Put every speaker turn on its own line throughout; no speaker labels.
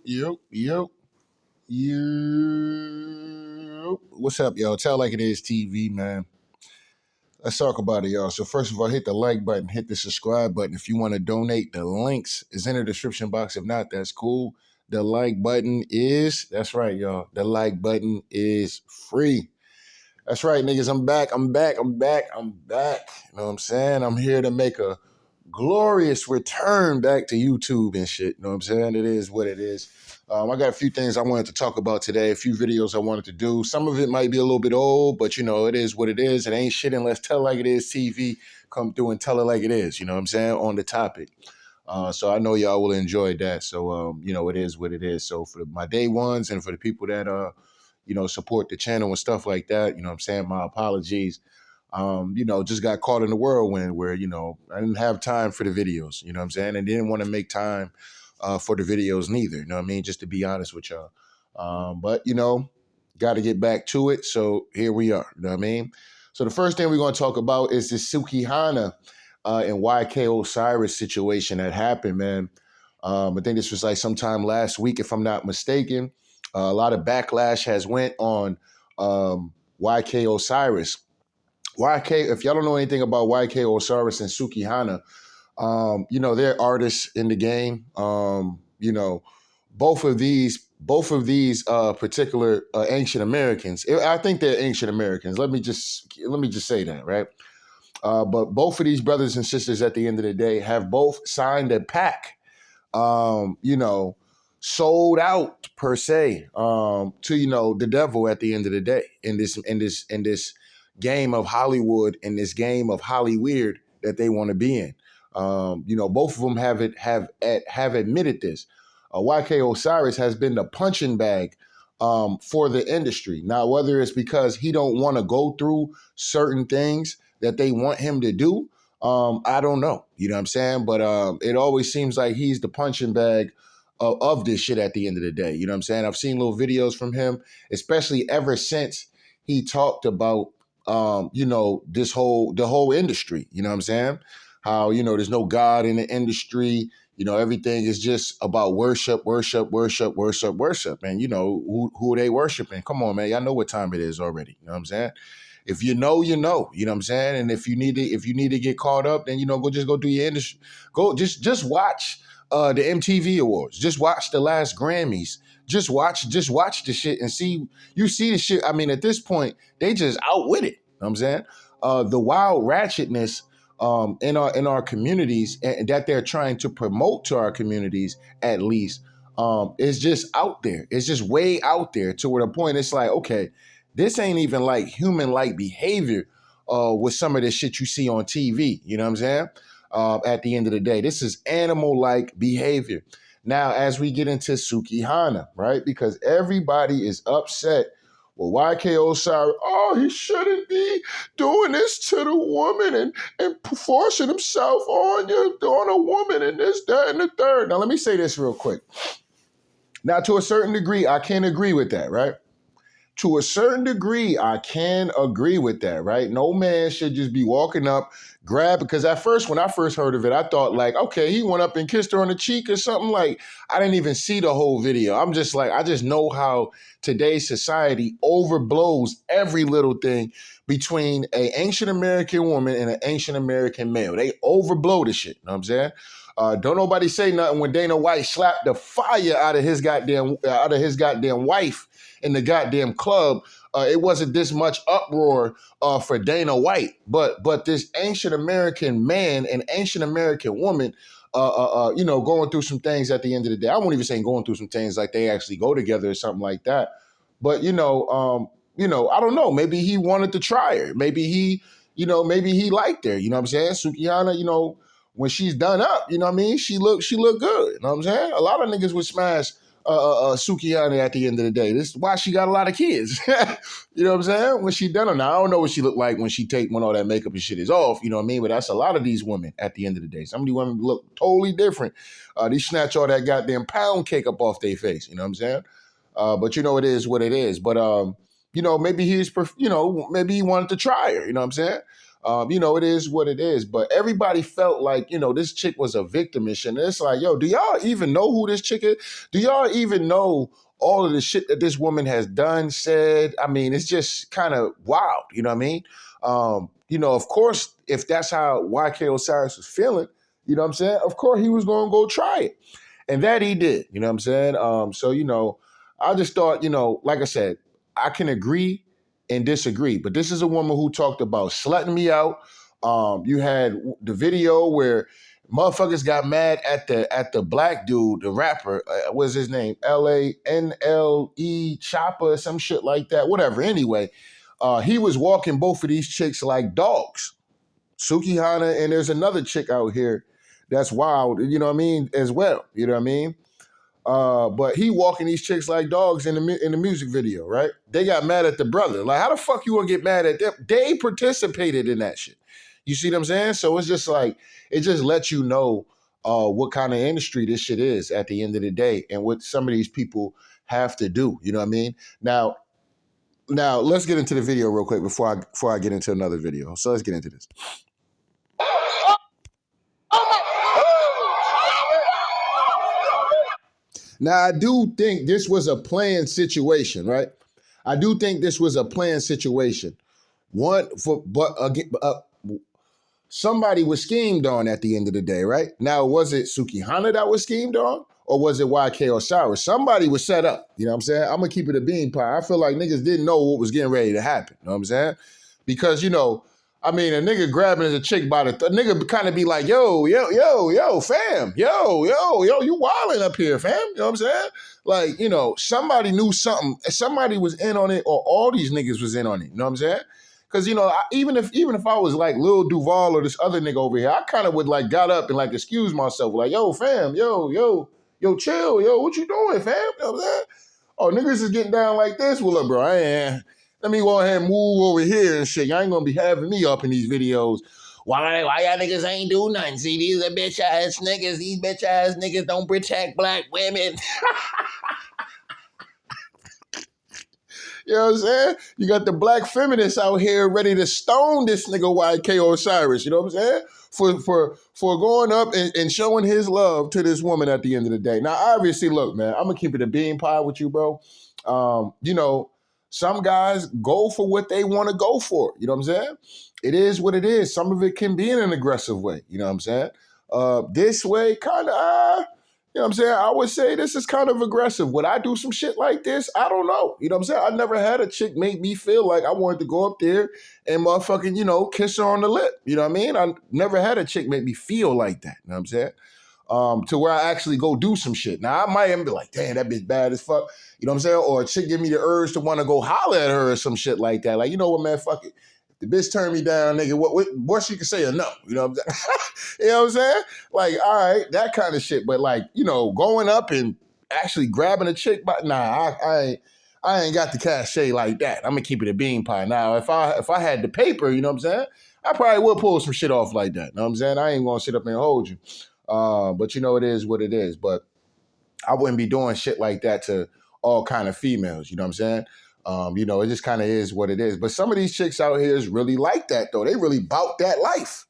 Yep. What's up, y'all? Tell Like It Is TV, man. Let's talk about it, y'all. So first of all, hit the like button, hit the subscribe button. If you want to donate, the links is in the description box. If not, that's cool. The like button that's right, y'all. The like button is free. That's right, niggas. I'm back. You know what I'm saying? I'm here to make a glorious return back to YouTube and shit. You know what I'm saying? It is what it is. I got a few things I wanted to talk about today, a few videos I wanted to do. Some of it might be a little bit old, but, it is what it is. It ain't shit unless Tell Like It Is TV come through and tell it like it is, you know what I'm saying, on the topic. So I know y'all will enjoy that. So, it is what it is. So for my day ones and for the people that, support the channel and stuff like that, you know what I'm saying, my apologies. Just got caught in the whirlwind where, I didn't have time for the videos, you know what I'm saying? And didn't want to make time for the videos neither, you know what I mean? Just to be honest with y'all. But, got to get back to it. So here we are, you know what I mean? So the first thing we're going to talk about is the Sukihana and YK Osiris situation that happened, man. I think this was like sometime last week, if I'm not mistaken. A lot of backlash has went on YK Osiris. YK, if y'all don't know anything about YK Osiris and Sukihana, they're artists in the game. Both of these particular ancient Americans, I think they're ancient Americans. Let me just say that, right? But both of these brothers and sisters at the end of the day have both signed a pact, sold out per se, to, the devil at the end of the day in this game of Hollywood, in this game of Hollyweird that they want to be in. Both of them have admitted this. YK Osiris has been the punching bag for the industry. Now, whether it's because he don't want to go through certain things that they want him to do, I don't know. You know what I'm saying? But it always seems like he's the punching bag of this shit at the end of the day. You know what I'm saying? I've seen little videos from him, especially ever since he talked about the whole industry, you know what I'm saying? How, there's no God in the industry, everything is just about worship. And who are they worshiping? Come on, man. Y'all know what time it is already. You know what I'm saying? If you know, you know what I'm saying? And if you need to get caught up, then, go do your industry. Go just watch the MTV Awards. Just watch the last Grammys. Just watch the shit and see the shit. I mean, at this point, they just outwit it. You know what I'm saying? The wild ratchetness in our communities and that they're trying to promote to our communities, at least, is just out there. It's just way out there to where the point it's like, okay, this ain't even like human-like behavior with some of this shit you see on TV. You know what I'm saying? At the end of the day, this is animal-like behavior. Now, as we get into Sukihana, right? Because everybody is upset with YK Osiris. Oh, he shouldn't be doing this to the woman and forcing himself on a woman and this, that, and the third. Now, let me say this real quick. Now, to a certain degree, I can agree with that, right? To a certain degree, I can agree with that, right? No man should just be walking up, because at first, when I first heard of it, I thought like, okay, he went up and kissed her on the cheek or something. Like, I didn't even see the whole video. I'm just like, I just know how today's society overblows every little thing between an ancient American woman and an ancient American male. They overblow the shit, you know what I'm saying? Don't nobody say nothing when Dana White slapped the fire out of his goddamn wife in the goddamn club. It wasn't this much uproar for Dana White, but this ancient American man and ancient American woman, going through some things at the end of the day. I won't even say going through some things like they actually go together or something like that. But I don't know. Maybe he wanted to try her. Maybe he liked her. You know what I'm saying? Sukihana, when she's done up, you know what I mean? She look good. You know what I'm saying? A lot of niggas would smash Sukihana at the end of the day. This is why she got a lot of kids. You know what I'm saying? When she done it. Now, I don't know what she looked like when all that makeup and shit is off. You know what I mean? But that's a lot of these women at the end of the day. Some of these women look totally different. They snatch all that goddamn pound cake up off their face. You know what I'm saying? But it is what it is. But maybe maybe he wanted to try her. You know what I'm saying? You know, it is what it is. But everybody felt like, you know, this chick was a victim and shit. And it's like, yo, do y'all even know who this chick is? Do y'all even know all of the shit that this woman has done, said? I mean, it's just kind of wild. You know what I mean? You know, of course, if that's how YK Osiris was feeling, you know what I'm saying? Of course, he was going to go try it. And that he did, you know what I'm saying? So, you know, I just thought, you know, like I said, I can agree and disagree. But this is a woman who talked about slutting me out. You had the video where motherfuckers got mad at the black dude, the rapper. What's his name? LANLE Chopper, some shit like that. Whatever. Anyway, he was walking both of these chicks like dogs. Sukihana, and there's another chick out here that's wild, you know what I mean, as well. You know what I mean? But he walking these chicks like dogs in the music video, right? They got mad at the brother. Like, how the fuck you gonna get mad at them? They participated in that shit. You see what I'm saying? So it's just like, it just lets you know what kind of industry this shit is at the end of the day, and what some of these people have to do. You know what I mean? Now let's get into the video real quick before I get into another video. So let's get into this. Now, I do think this was a planned situation, right? I do think this was a planned situation. Somebody was schemed on at the end of the day, right? Now, was it Sukihana that was schemed on? Or was it YK Osiris? Somebody was set up. You know what I'm saying? I'm going to keep it a bean pie. I feel like niggas didn't know what was getting ready to happen. You know what I'm saying? Because, you know, I mean, a nigga grabbing a chick by the nigga kind of be like, yo, fam, yo, you wilding up here, fam. You know what I'm saying? Like, you know, somebody knew something. Somebody was in on it, or all these niggas was in on it. You know what I'm saying? Because, you know, even if I was like Lil Duval or this other nigga over here, I kind of would like got up and like excuse myself, like, yo, fam, yo, chill, yo, what you doing, fam? You know what I'm saying? Oh, niggas is getting down like this. Well, look, bro, let me go ahead and move over here and shit. Y'all ain't gonna be having me up in these videos. Why y'all niggas ain't do nothing? See, these are bitch ass niggas. These bitch ass niggas don't protect black women. You know what I'm saying? You got the black feminists out here ready to stone this nigga YK Osiris. You know what I'm saying? For going up and showing his love to this woman at the end of the day. Now, obviously, look, man, I'm gonna keep it a bean pie with you, bro. You know, some guys go for what they want to go for. You know what I'm saying? It is what it is. Some of it can be in an aggressive way. You know what I'm saying? This way, kind of, you know what I'm saying? I would say this is kind of aggressive. Would I do some shit like this? I don't know. You know what I'm saying? I never had a chick make me feel like I wanted to go up there and motherfucking, you know, kiss her on the lip. You know what I mean? I never had a chick make me feel like that. You know what I'm saying? To where I actually go do some shit. Now, I might even be like, damn, that bitch bad as fuck. You know what I'm saying? Or a chick give me the urge to want to go holler at her or some shit like that. Like, you know what, man, fuck it. The bitch turned me down, nigga. What she can say or no? You know what I'm saying? You know what I'm saying? Like, all right, that kind of shit. But like, you know, going up and actually grabbing a chick, but nah, I ain't got the cachet like that. I'm gonna keep it a bean pie. Now, if I had the paper, you know what I'm saying? I probably would pull some shit off like that. You know what I'm saying? I ain't gonna sit up and hold you. But you know, it is what it is. But I wouldn't be doing shit like that to all kind of females. You know what I'm saying? You know, it just kind of is what it is. But some of these chicks out here is really like that, though. They really bout that life.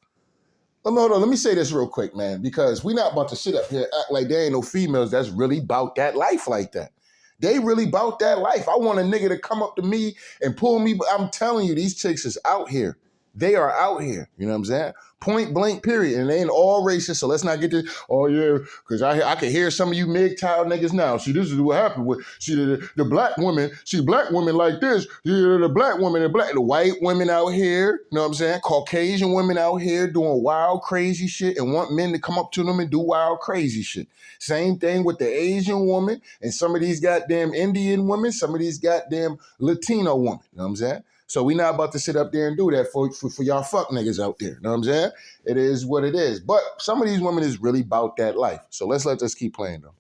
Hold on. Let me say this real quick, man, because we not about to sit up here and act like there ain't no females that's really bout that life like that. They really bout that life. I want a nigga to come up to me and pull me. I'm telling you, these chicks is out here. They are out here. You know what I'm saying? Point blank, period. And they ain't all racist, so let's not get this, oh yeah, because I can hear some of you MGTOW niggas now. See, this is what happened with, see, the black women, see, black women like this, the black women, the white women out here, you know what I'm saying? Caucasian women out here doing wild, crazy shit and want men to come up to them and do wild, crazy shit. Same thing with the Asian woman and some of these goddamn Indian women, some of these goddamn Latino women, you know what I'm saying? So we not about to sit up there and do that for y'all fuck niggas out there. You know what I'm saying? It is what it is. But some of these women is really about that life. So let's let this keep playing though.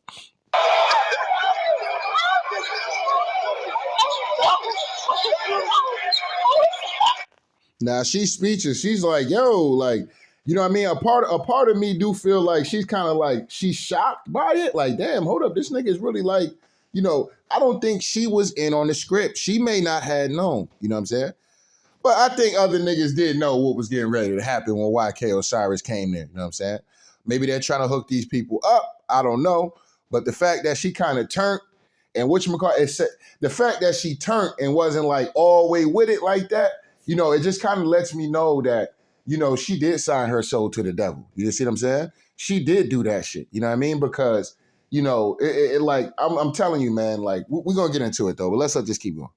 Now she's speechless. She's like, yo, like, you know what I mean? A part of me do feel like she's kind of like, she's shocked by it. Like, damn, hold up. This nigga is really like, you know, I don't think she was in on the script. She may not have known, you know what I'm saying? But I think other niggas did know what was getting ready to happen when YK Osiris came there. You know what I'm saying? Maybe they're trying to hook these people up. I don't know. But the fact that she kind of turned and the fact that she turned and wasn't like all the way with it like that, you know, it just kind of lets me know that, you know, she did sign her soul to the devil. You see what I'm saying? She did do that shit. You know what I mean? Because, you know, it like, I'm telling you, man, like, we're going to get into it though, but let's just keep going.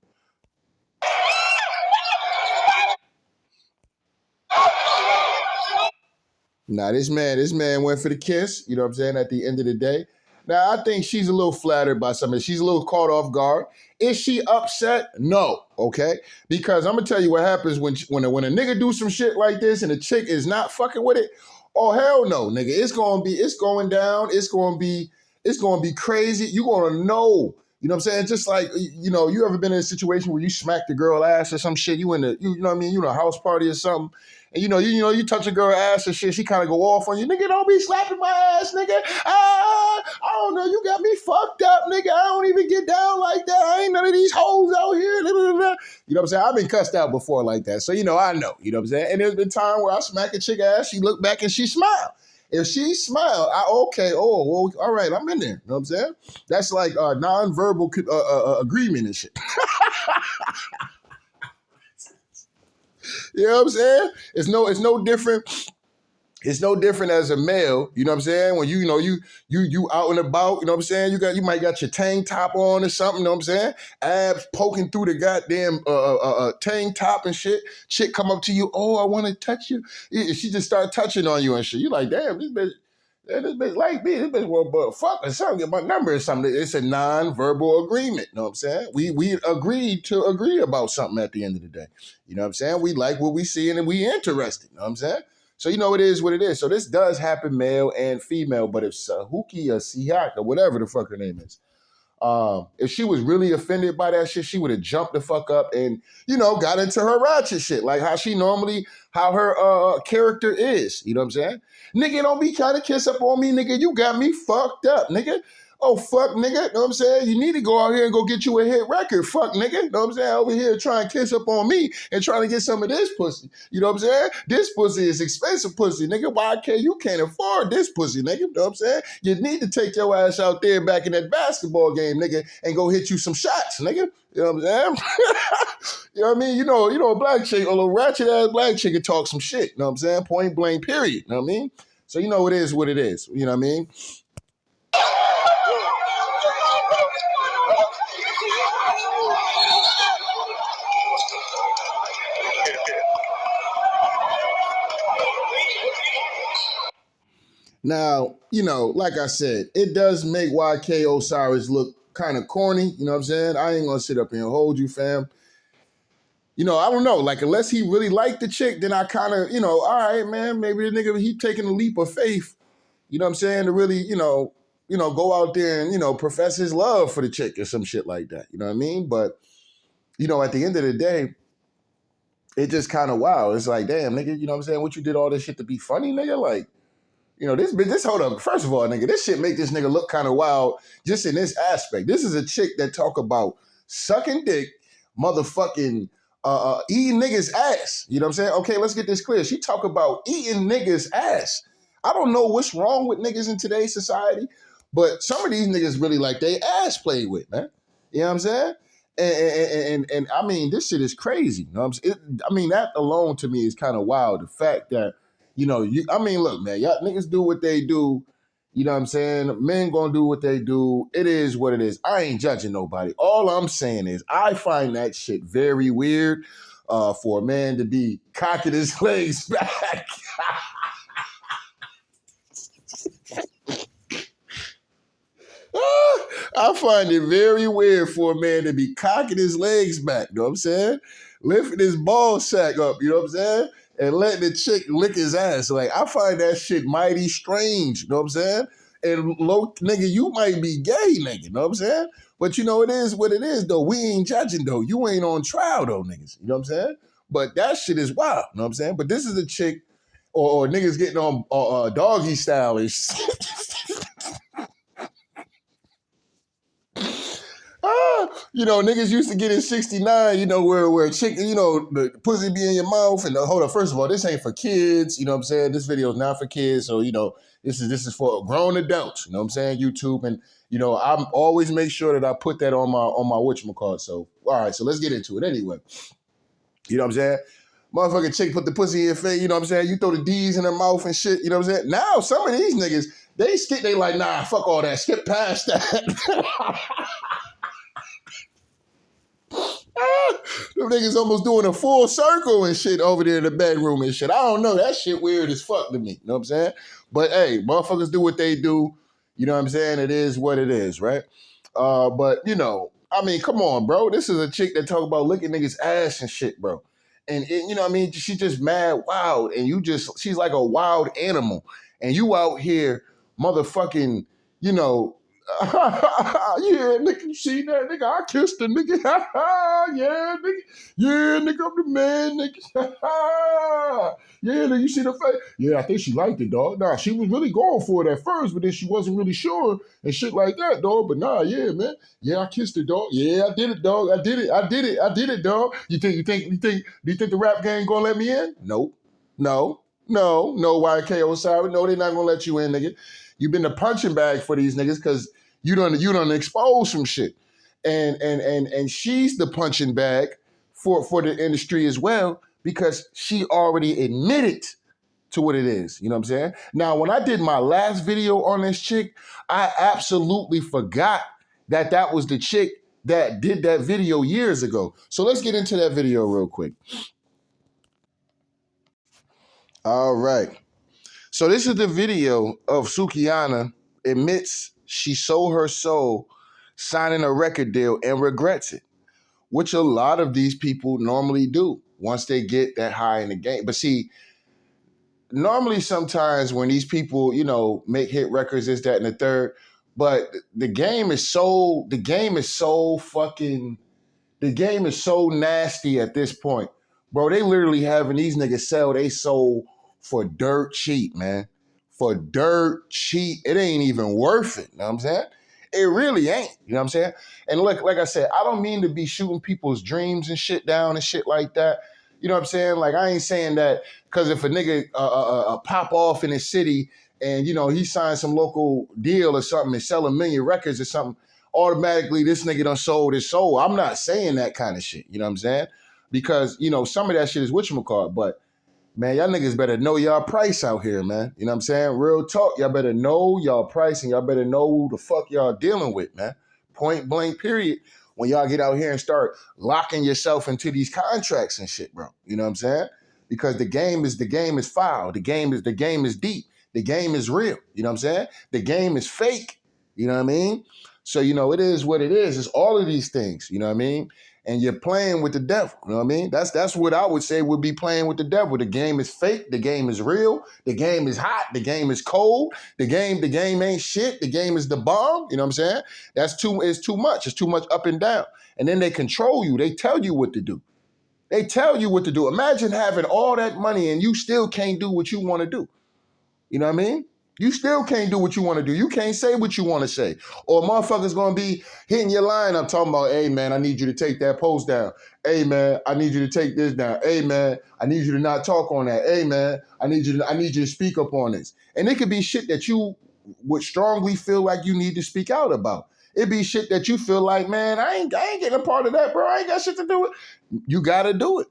Nah, this man went for the kiss, you know what I'm saying, at the end of the day. Now, I think she's a little flattered by something. She's a little caught off guard. Is she upset? No, okay? Because I'm going to tell you what happens when a nigga do some shit like this and a chick is not fucking with it. Oh, hell no, nigga. It's going down. It's going to be crazy. You're going to know. You know what I'm saying? Just like, you know, you ever been in a situation where you smacked the girl ass or some shit, you know what I mean? You in a house party or something, and you touch a girl ass or shit, she kind of go off on you. Nigga, don't be slapping my ass, nigga. I don't know, you got me fucked up, nigga. I don't even get down like that. I ain't none of these hoes out here. You know what I'm saying? I've been cussed out before like that. So, you know, I know. You know what I'm saying? And there's been time where I smack a chick ass, she look back and she smile. If she smiled, all right, I'm in there. You know what I'm saying? That's like non-verbal agreement and shit. You know what I'm saying? It's no different. It's no different as a male, you know what I'm saying? When you out and about, you know what I'm saying? You might got your tank top on or something, you know what I'm saying? Abs poking through the goddamn tank top and shit. Chick come up to you, oh, I want to touch you. She just start touching on you and shit. You like, damn, this bitch like me. This bitch want but fuck or something, get my number or something. It's a non-verbal agreement, you know what I'm saying? We agreed to agree about something at the end of the day. You know what I'm saying? We like what we see and we interested, you know what I'm saying? So, you know, it is what it is. So this does happen male and female, but if Sahuki or Siak or whatever the fuck her name is, if she was really offended by that shit, she would have jumped the fuck up and, you know, got into her ratchet shit, like how her character is. You know what I'm saying? Nigga, don't be trying to kiss up on me, nigga. You got me fucked up, nigga. Oh, fuck, nigga. You know what I'm saying? You need to go out here and go get you a hit record. Fuck, nigga. You know what I'm saying? Over here trying to kiss up on me and trying to get some of this pussy. You know what I'm saying? This pussy is expensive pussy, nigga. Why you can't afford this pussy, nigga? You know what I'm saying? You need to take your ass out there back in that basketball game, nigga, and go hit you some shots, nigga. You know what I'm saying? You know what I mean? You know, a black chick, a little ratchet ass black chick can talk some shit. You know what I'm saying? Point blank, period. You know what I mean? So you know it is what it is. You know what I mean? Now, you know, like I said, it does make YK Osiris look kind of corny. You know what I'm saying? I ain't gonna sit up here and hold you, fam. You know, I don't know. Like, unless he really liked the chick, then I kind of, you know, all right, man, maybe the nigga, he taking a leap of faith, you know what I'm saying, to really, you know, go out there and, you know, profess his love for the chick or some shit like that. You know what I mean? But, you know, at the end of the day, it just kind of wow. It's like, damn, nigga, you know what I'm saying? What you did all this shit to be funny, nigga? Like, you know, this hold up. First of all, nigga, this shit make this nigga look kind of wild just in this aspect. This is a chick that talk about sucking dick, motherfucking eating niggas' ass. You know what I'm saying? Okay, let's get this clear. She talk about eating niggas' ass. I don't know what's wrong with niggas in today's society, but some of these niggas really like they ass played with, man. You know what I'm saying? And I mean, this shit is crazy. You know what I'm saying? I mean, that alone to me is kind of wild. The fact that, you know, I mean, look, man, y'all niggas do what they do. You know what I'm saying? Men gonna do what they do. It is what it is. I ain't judging nobody. All I'm saying is I find that shit very weird for a man to be cocking his legs back. I find it very weird for a man to be cocking his legs back, you know what I'm saying? Lifting his ball sack up, you know what I'm saying? And letting the chick lick his ass. Like, I find that shit mighty strange, you know what I'm saying? And nigga, you might be gay, nigga, you know what I'm saying? But you know, it is what it is, though. We ain't judging, though. You ain't on trial, though, niggas, you know what I'm saying? But that shit is wild, you know what I'm saying? But this is a chick or niggas getting on doggy style and shit. You know, niggas used to get in 69, you know, where chicken, you know, the pussy be in your mouth. And hold on, first of all, this ain't for kids. You know what I'm saying? This video is not for kids. So, you know, this is for grown adults. You know what I'm saying? YouTube. And, you know, I'm always make sure that I put that on my whatchamacallit. So, all right, so let's get into it anyway. You know what I'm saying? Motherfucking chick put the pussy in your face, you know what I'm saying? You throw the D's in her mouth and shit, you know what I'm saying? Now, some of these niggas, they like, nah, fuck all that, skip past that. Them niggas almost doing a full circle and shit over there in the bedroom and shit. I don't know. That shit weird as fuck to me. You know what I'm saying? But hey, motherfuckers do what they do. You know what I'm saying? It is what it is, right? But you know, I mean, come on, bro. This is a chick that talk about licking niggas' ass and shit, bro. And you know what I mean? She just mad wild. And she's like a wild animal. And you out here motherfucking, you know, yeah, nigga, you see that, nigga? I kissed the nigga. Yeah, nigga. Yeah, nigga, I'm the man, nigga. Yeah, nigga, you see the face? Yeah, I think she liked it, dog. Nah, she was really going for it at first, but then she wasn't really sure and shit like that, dog. But nah, yeah, man. Yeah, I kissed her, dog. Yeah, I did it, dog. I did it, dog. Do you think the rap gang gonna let me in? Nope. No, YK Osiris. No, they're not gonna let you in, nigga. You've been the punching bag for these niggas because you done expose some shit. And she's the punching bag for the industry as well because she already admitted to what it is. You know what I'm saying? Now, when I did my last video on this chick, I absolutely forgot that was the chick that did that video years ago. So let's get into that video real quick. All right. So this is the video of Sukihana admits she sold her soul signing a record deal and regrets it, which a lot of these people normally do once they get that high in the game. But see, normally sometimes when these people, you know, make hit records, this, that, and the third, but the game is so nasty at this point. Bro, they literally having these niggas sell they soul for dirt cheap, man. For dirt cheap. It ain't even worth it. You know what I'm saying? It really ain't. You know what I'm saying? And look, like I said, I don't mean to be shooting people's dreams and shit down and shit like that. You know what I'm saying? Like, I ain't saying that because if a nigga pop off in his city and, you know, he signed some local deal or something and sell 1 million records or something, automatically this nigga done sold his soul. I'm not saying that kind of shit. You know what I'm saying? Because, you know, some of that shit is whatchamacallit, but man, y'all niggas better know y'all price out here, man. You know what I'm saying? Real talk. Y'all better know y'all price and y'all better know who the fuck y'all dealing with, man. Point blank, period. When y'all get out here and start locking yourself into these contracts and shit, bro. You know what I'm saying? Because the game is foul. The game is deep. The game is real. You know what I'm saying? The game is fake. You know what I mean? So, you know, it is what it is. It's all of these things. You know what I mean? And you're playing with the devil. You know what I mean? That's what I would say would be playing with the devil. The game is fake. The game is real. The game is hot. The game is cold. The game ain't shit. The game is the bomb. You know what I'm saying? It's too much. It's too much up and down. And then they control you. They tell you what to do. They tell you what to do. Imagine having all that money and you still can't do what you want to do. You know what I mean? You still can't do what you want to do. You can't say what you want to say. Or motherfuckers going to be hitting your line up talking about, hey, man, I need you to take that post down. Hey, man, I need you to take this down. Hey, man, I need you to not talk on that. Hey, man, I need you to speak up on this. And it could be shit that you would strongly feel like you need to speak out about. It'd be shit that you feel like, man, I ain't getting a part of that, bro. I ain't got shit to do with it. You got to do it.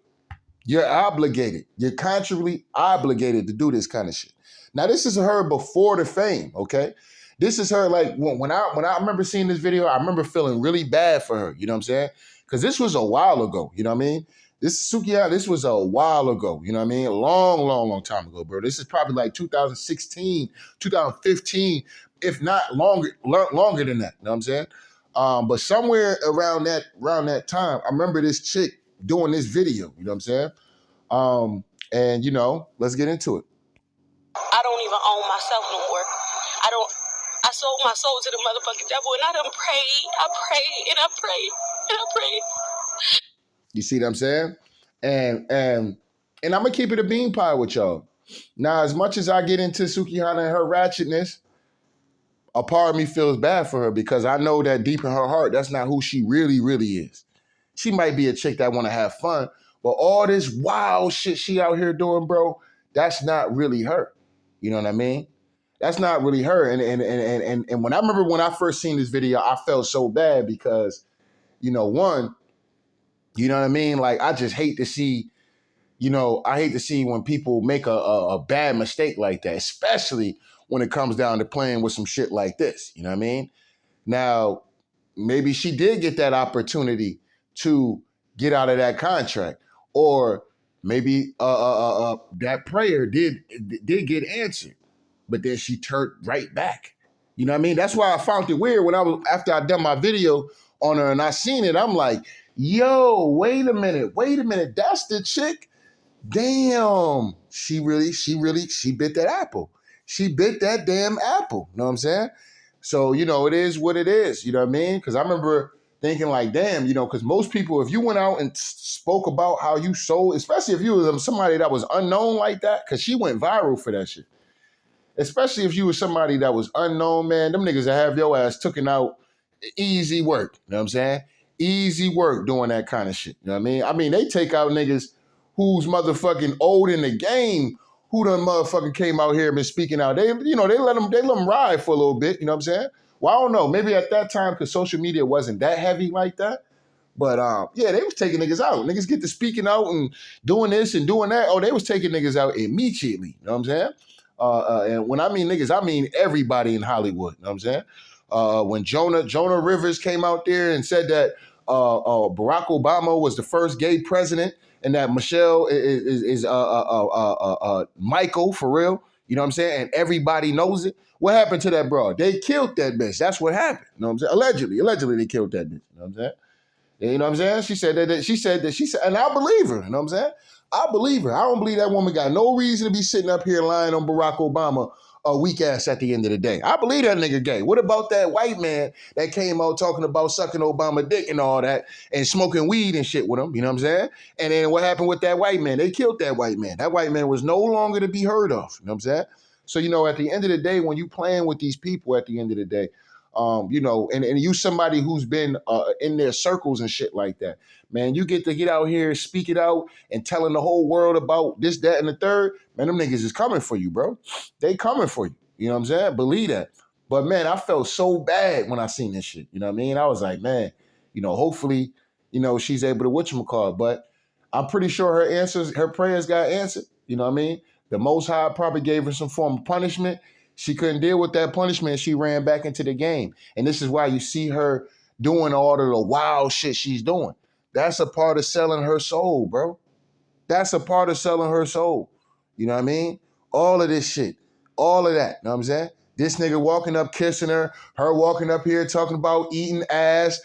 You're obligated. You're contractually obligated to do this kind of shit. Now, this is her before the fame, okay? This is her, like, when I remember seeing this video, I remember feeling really bad for her, you know what I'm saying? Because this was a while ago, you know what I mean? This was a while ago, you know what I mean? A long, long, long time ago, bro. This is probably like 2016, 2015, if not longer than that, you know what I'm saying? But somewhere around that time, I remember this chick doing this video, you know what I'm saying? And, you know, let's get into it.
I don't even own myself no more. I sold my soul to the motherfucking devil, and I done prayed. I prayed, and I prayed, and I prayed.
You see what I'm saying? And I'm gonna keep it a bean pie with y'all. Now, as much as I get into Sukihana and her ratchetness, a part of me feels bad for her because I know that deep in her heart, that's not who she really, really is. She might be a chick that want to have fun, but all this wild shit she out here doing, bro, that's not really her. You know what I mean? That's not really her. And when I remember when I first seen this video, I felt so bad because, one, you know what I mean? Like, I just hate to see, I hate to see when people make a bad mistake like that, especially when it comes down to playing with some shit like this. You know what I mean? Now, maybe she did get that opportunity to get out of that contract, or maybe that prayer did get answered, but then she turned right back. You know what I mean? That's why I found it weird when after I done my video on her and I seen it. I'm like, yo, wait a minute, that's the chick. Damn, she bit that apple. She bit that damn apple. You know what I'm saying? So, it is what it is. You know what I mean? Because I remember thinking like, damn, because most people, if you went out and spoke about how you sold, especially if you was somebody that was unknown like that, because she went viral for that shit. Especially if you was somebody that was unknown, man, them niggas that have your ass taken out, easy work. You know what I'm saying? Easy work doing that kind of shit. You know what I mean? I mean, they take out niggas who's motherfucking old in the game, who done motherfucking came out here and been speaking out. They let them ride for a little bit. You know what I'm saying? Well, I don't know. Maybe at that time, because social media wasn't that heavy like that. But yeah, they was taking niggas out. Niggas get to speaking out and doing this and doing that. Oh, they was taking niggas out immediately. You know what I'm saying? And when I mean niggas, I mean everybody in Hollywood. You know what I'm saying? When Jonah Rivers came out there and said that Barack Obama was the first gay president and that Michelle is Michael for real. You know what I'm saying? And everybody knows it. What happened to that broad? They killed that bitch. That's what happened. You know what I'm saying? Allegedly they killed that bitch. You know what I'm saying? You know what I'm saying? She said, and I believe her. You know what I'm saying? I believe her. I don't believe that woman got no reason to be sitting up here lying on Barack Obama a weak ass at the end of the day. I believe that nigga gay. What about that white man that came out talking about sucking Obama dick and all that and smoking weed and shit with him? You know what I'm saying? And then what happened with that white man? They killed that white man. That white man was no longer to be heard of. You know what I'm saying? So, at the end of the day, when you playing with these people at the end of the day, and you somebody who's been in their circles and shit like that, man, you get to get out here, speak it out, and telling the whole world about this, that, and the third, man, them niggas is coming for you, bro. They coming for you. You know what I'm saying? Believe that. But, man, I felt so bad when I seen this shit. You know what I mean? I was like, man, hopefully, she's able to whatchamacallit. But I'm pretty sure her prayers got answered. You know what I mean? The Most High probably gave her some form of punishment. She couldn't deal with that punishment. She ran back into the game. And this is why you see her doing all of the wild shit she's doing. That's a part of selling her soul, bro. That's a part of selling her soul. You know what I mean? All of this shit. All of that. You know what I'm saying? This nigga walking up, kissing her walking up here talking about eating ass,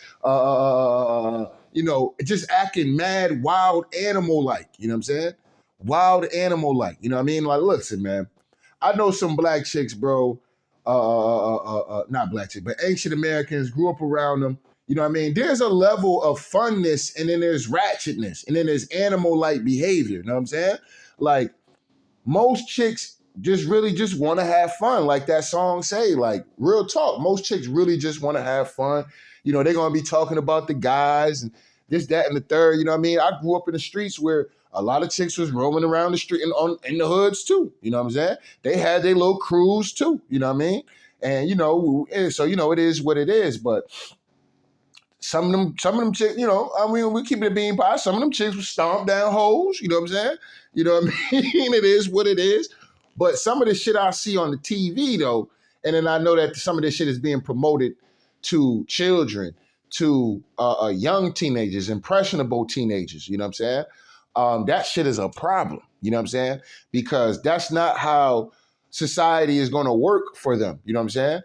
just acting mad, wild animal-like. You know what I'm saying? Wild animal-like. You know what I mean? Like, listen, man. I know some black chicks, bro. Not black chicks, but ancient Americans grew up around them. You know what I mean? There's a level of funness, and then there's ratchetness, and then there's animal-like behavior. You know what I'm saying? Like, most chicks really just want to have fun, like that song say. Like, real talk. Most chicks really just want to have fun. They're going to be talking about the guys and this, that, and the third. You know what I mean? I grew up in the streets where a lot of chicks was roaming around the street and in the hoods too. You know what I'm saying? They had their little crews too. You know what I mean? And so it is what it is. But some of them chicks, I mean, we keep it a bean pie. Some of them chicks would stomp down hoes. You know what I'm saying? You know what I mean? It is what it is. But some of the shit I see on the TV though, and then I know that some of this shit is being promoted to children, to young teenagers, impressionable teenagers. You know what I'm saying? That shit is a problem. You know what I'm saying? Because that's not how society is going to work for them. You know what I'm saying?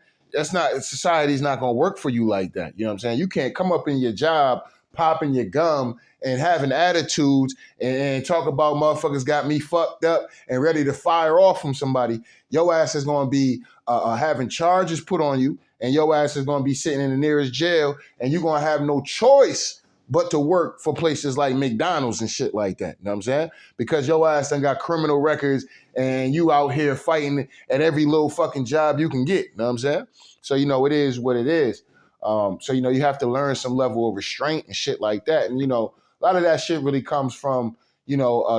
Society's not going to work for you like that. You know what I'm saying? You can't come up in your job, popping your gum and having attitudes and talk about motherfuckers got me fucked up and ready to fire off from somebody. Your ass is going to be having charges put on you, and your ass is going to be sitting in the nearest jail, and you're going to have no choice but to work for places like McDonald's and shit like that. You know what I'm saying? Because your ass done got criminal records and you out here fighting at every little fucking job you can get. You know what I'm saying? So, it is what it is. So, you have to learn some level of restraint and shit like that. And, a lot of that shit really comes from,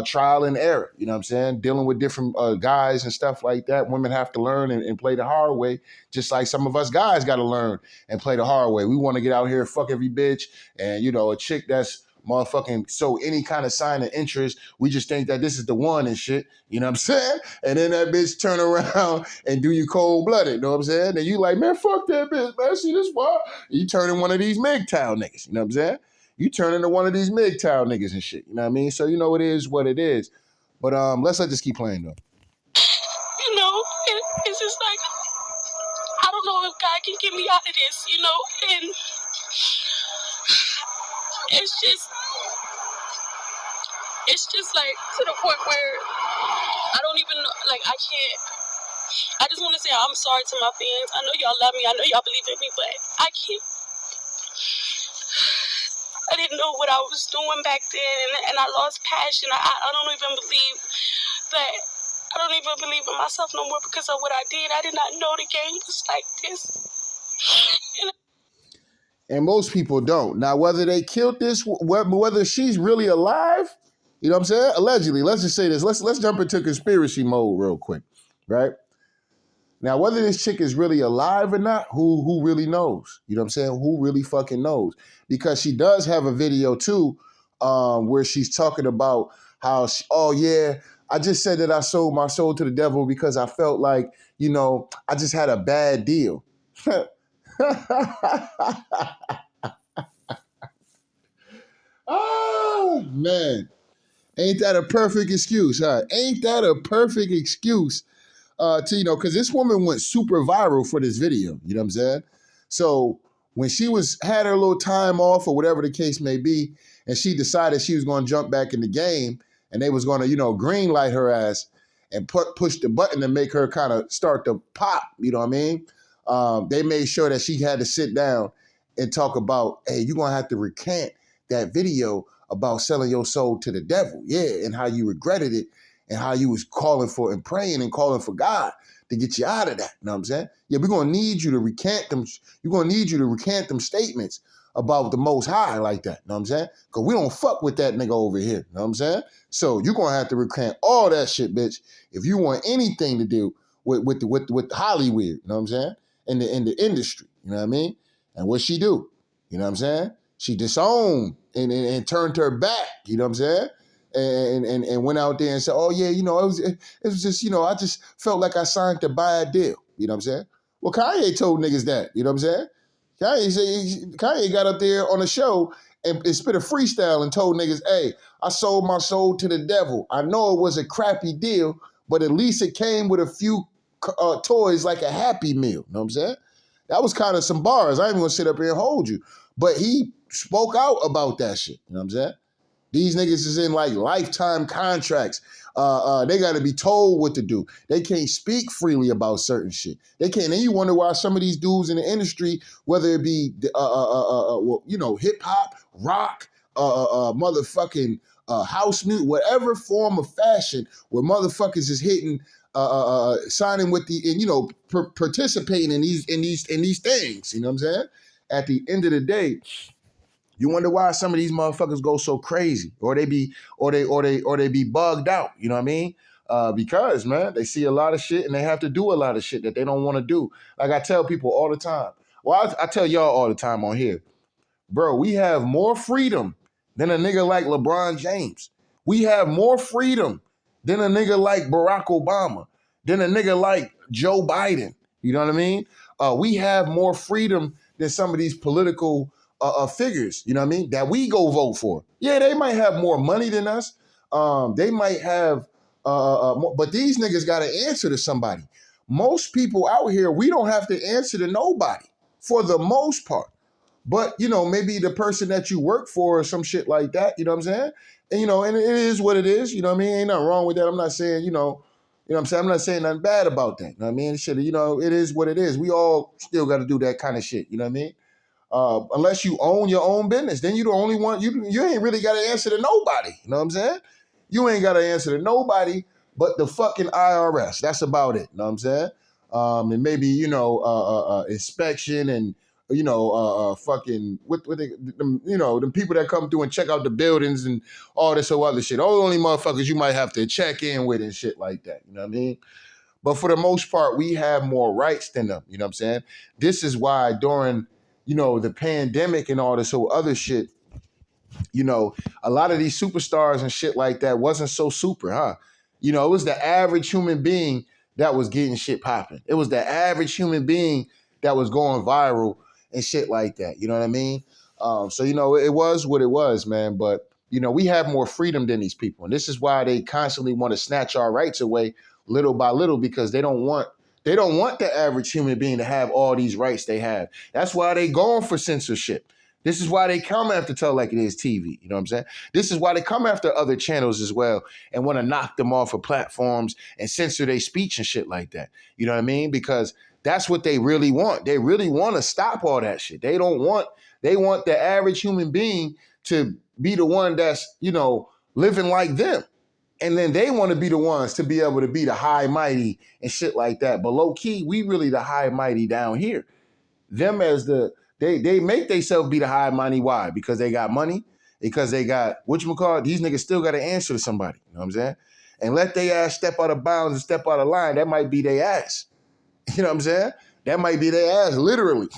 trial and error. You know what I'm saying? Dealing with different guys and stuff like that. Women have to learn and play the hard way, just like some of us guys got to learn and play the hard way. We want to get out here, fuck every bitch, and a chick that's motherfucking so any kind of sign of interest, we just think that this is the one and shit. You know what I'm saying? And then that bitch turn around and do you cold blooded. You know what I'm saying? And you like, man, fuck that bitch, man. See this why? You turning one of these MGTOW niggas. You know what I'm saying? You turn into one of these MGTOW niggas and shit. You know what I mean? So it is what it is. But let's let this keep playing though.
It's just like, I don't know if God can get me out of this, and it's just like to the point where I don't even know, like I can't. I just want to say I'm sorry to my fans. I know y'all love me. I know y'all believe in me, but I can't. I didn't know what I was doing back then, and I lost passion. I don't even believe that. I don't even believe in myself no more because of what I did. I did not know the game was like this.
And most people don't. Now, whether they killed this, whether she's really alive, you know what I'm saying? Allegedly, let's just say this. Let's jump into conspiracy mode real quick, right? Now, whether this chick is really alive or not, who really knows? You know what I'm saying? Who really fucking knows? Because she does have a video too, where she's talking about how, I just said that I sold my soul to the devil because I felt like, I just had a bad deal. Oh, man. Ain't that a perfect excuse, huh? Ain't that a perfect excuse because this woman went super viral for this video. You know what I'm saying? So when she had her little time off or whatever the case may be, and she decided she was going to jump back in the game, and they was going to, green light her ass and push the button to make her kind of start to pop. You know what I mean? They made sure that she had to sit down and talk about, hey, you're going to have to recant that video about selling your soul to the devil. Yeah, and how you regretted it and how you was calling for and praying and calling for God to get you out of that. You know what I'm saying? Yeah, we're going to need you to recant them. You're going to need you to recant them statements about the Most High like that. You know what I'm saying? Because we don't fuck with that nigga over here. You know what I'm saying? So you're going to have to recant all that shit, bitch, if you want anything to do with the Hollywood. You know what I'm saying? In the industry. You know what I mean? And what she do? You know what I'm saying? She disowned and turned her back. You know what I'm saying? And went out there and said, oh, yeah, it was just, I just felt like I signed to buy a deal. You know what I'm saying? Well, Kanye told niggas that. You know what I'm saying? Kanye got up there on a show and spit a freestyle and told niggas, hey, I sold my soul to the devil. I know it was a crappy deal, but at least it came with a few toys like a Happy Meal. You know what I'm saying? That was kind of some bars. I ain't even gonna sit up here and hold you. But he spoke out about that shit. You know what I'm saying? These niggas is in like lifetime contracts. They got to be told what to do. They can't speak freely about certain shit. They can't. And you wonder why some of these dudes in the industry, whether it be hip hop, rock, motherfucking house music, whatever form of fashion, where motherfuckers is hitting, signing with participating in these things. You know what I'm saying? At the end of the day, you wonder why some of these motherfuckers go so crazy, or they be bugged out. You know what I mean? Because man, they see a lot of shit and they have to do a lot of shit that they don't want to do. Like I tell people all the time. Well, I tell y'all all the time on here, bro. We have more freedom than a nigga like LeBron James. We have more freedom than a nigga like Barack Obama, than a nigga like Joe Biden. You know what I mean? We have more freedom than some of these political figures, you know what I mean, that we go vote for. Yeah, they might have more money than us. They might have, more, but these niggas got to answer to somebody. Most people out here, we don't have to answer to nobody for the most part. But, maybe the person that you work for or some shit like that, you know what I'm saying? And, and it is what it is, you know what I mean? Ain't nothing wrong with that. I'm not saying, you know what I'm saying? I'm not saying nothing bad about that. You know what I mean? Shit, it is what it is. We all still got to do that kind of shit, you know what I mean? unless you own your own business, then you the only one. You ain't really got to answer to nobody. You know what I'm saying? You ain't got to answer to nobody but the fucking IRS. That's about it. You know what I'm saying? And maybe inspection and fucking what they, the people that come through and check out the buildings and all this whole other shit. All the only motherfuckers you might have to check in with and shit like that. You know what I mean? But for the most part, we have more rights than them. You know what I'm saying? This is why during, the pandemic and all this whole other shit, a lot of these superstars and shit like that wasn't so super, huh? It was the average human being that was getting shit popping. It was the average human being that was going viral and shit like that. You know what I mean? So, it was what it was, man. But, we have more freedom than these people. And this is why they constantly want to snatch our rights away little by little, because they don't want the average human being to have all these rights they have. That's why they going for censorship. This is why they come after Tell Like It Is TV. You know what I'm saying? This is why they come after other channels as well and want to knock them off of platforms and censor their speech and shit like that. You know what I mean? Because that's what they really want. They really want to stop all that shit. They want the average human being to be the one that's, living like them. And then they want to be the ones to be able to be the high mighty and shit like that. But low key, we really the high mighty down here. Them as they make themselves be the high mighty. Why? Because they got money. Because they got whatchamacallit. These niggas still got to answer to somebody. You know what I'm saying? And let they ass step out of bounds and step out of line. That might be their ass. You know what I'm saying? That might be their ass, literally.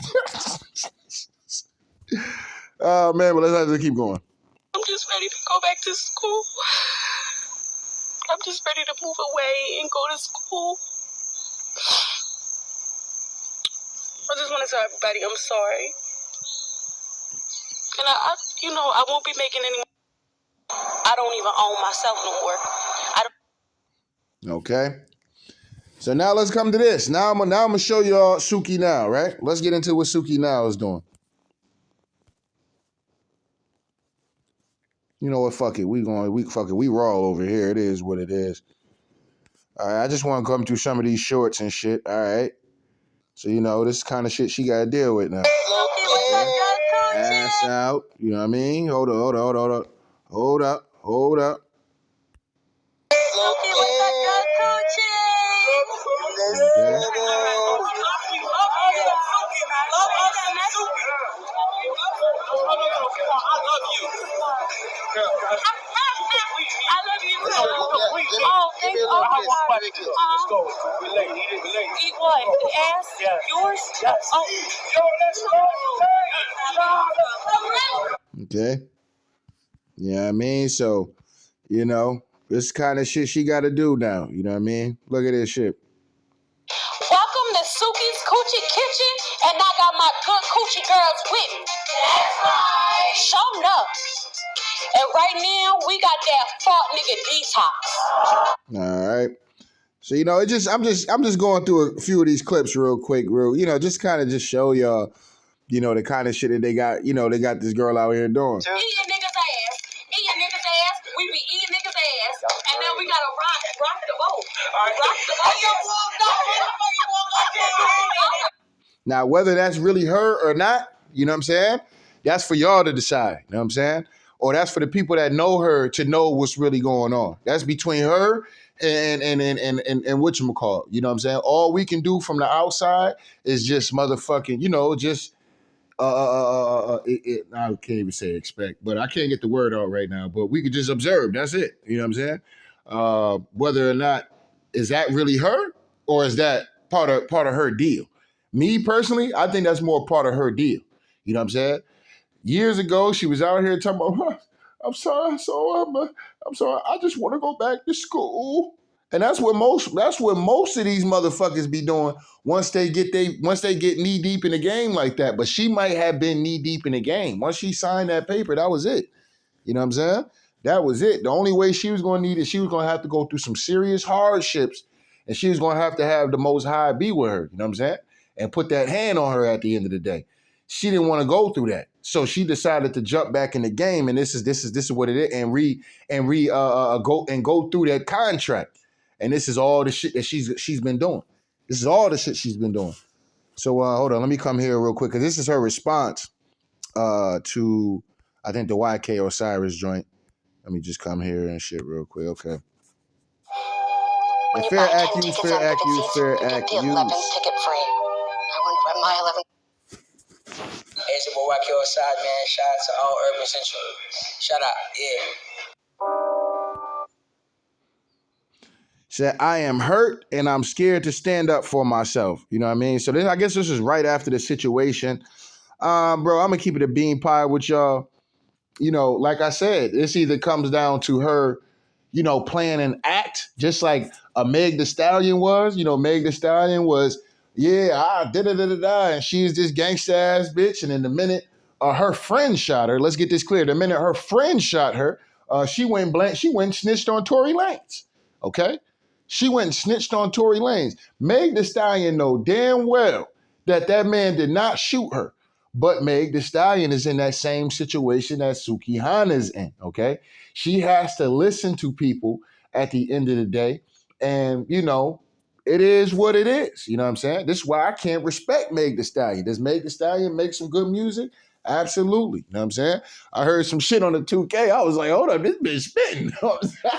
Oh man, but let's have to keep going.
I'm just ready to go back to school. I'm just ready to move away and go to school. I just want to tell everybody I'm sorry. And I won't be making any more. I don't even own myself no more.
Okay. So now let's come to this. Now I'm gonna show y'all Suki now, right? Let's get into what Suki now is doing. You know what? Fuck it. We raw over here. It is what it is. All right. I just want to come through some of these shorts and shit. All right. So, this kind of shit she got to deal with now. Ass out. You know what I mean? Hold up.
I love you too. Oh, thank you. Let's go. Eat what? Ass? Yes. Yours? Yes. Oh. Yo, let's go.
Okay. Yeah, I mean, so, this kind of shit she got to do now. You know what I mean? Look at this shit.
Welcome to Suki's Coochie Kitchen, and I got my good coochie girls with me. That's right. Show enough. And right now, we got that fuck nigga detox.
All right. So, I'm just going through a few of these clips real quick, just kind of just show y'all, the kind of shit that they got, they got this girl out here doing.
Eat your nigga's ass. Eat your nigga's ass. We be eating nigga's ass. And then we gotta rock the boat. All right. Rock the boat.
Now, whether that's really her or not, you know what I'm saying? That's for y'all to decide. You know what I'm saying? Or that's for the people that know her to know what's really going on. That's between her and whatchamacallit. You know what I'm saying? All we can do from the outside is just motherfucking, I can't even say expect, but I can't get the word out right now. But we could just observe. That's it. You know what I'm saying? Whether or not is that really her or is that part of her deal? Me personally, I think that's more part of her deal. You know what I'm saying? Years ago, she was out here talking about, I'm sorry, I'm sorry, I just want to go back to school. And that's what most of these motherfuckers be doing once they get knee deep in the game like that. But she might have been knee deep in the game. Once she signed that paper, that was it. You know what I'm saying? That was it. The only way she was going to need it, she was going to have to go through some serious hardships, and she was going to have the Most High be with her. You know what I'm saying? And put that hand on her at the end of the day. She didn't want to go through that, so she decided to jump back in the game, and this is what it is, and go through that contract, and this is all the shit that she's been doing. This is all the shit she's been doing. So hold on, let me come here real quick because this is her response to I think the YK Osiris joint. Let me just come here and shit real quick. Okay.
When you
Fair
buy 10
accuse,
tickets
fair
on Ticket
accuse,
Seats,
fair
you get the
accuse.
11th ticket free. I wonder what my 11th. Hey, it's your boy YK Osiris, man. Shout out to all Urban Central. Shout out, yeah.
Said, I am hurt and I'm scared to stand up for myself. You know what I mean? So I guess this is right after the situation. Bro, I'm gonna keep it a bean pie with y'all. You know, like I said, this either comes down to her, you know, playing an act, just like a Meg Thee Stallion was. You know, Meg Thee Stallion was, yeah, da-da-da-da-da, and she's this gangsta ass bitch. And in the minute her friend shot her, let's get this clear. The minute her friend shot her, she went and snitched on Tory Lanez. Okay? She went and snitched on Tory Lanez. Meg Thee Stallion know damn well that man did not shoot her. But Meg Thee Stallion is in that same situation that Sukihana is in, okay? She has to listen to people at the end of the day. And, you know, it is what it is. You know what I'm saying? This is why I can't respect Meg Thee Stallion. Does Meg Thee Stallion make some good music? Absolutely. You know what I'm saying? I heard some shit on the 2K. I was like, hold up, this bitch spitting. You know what I'm saying?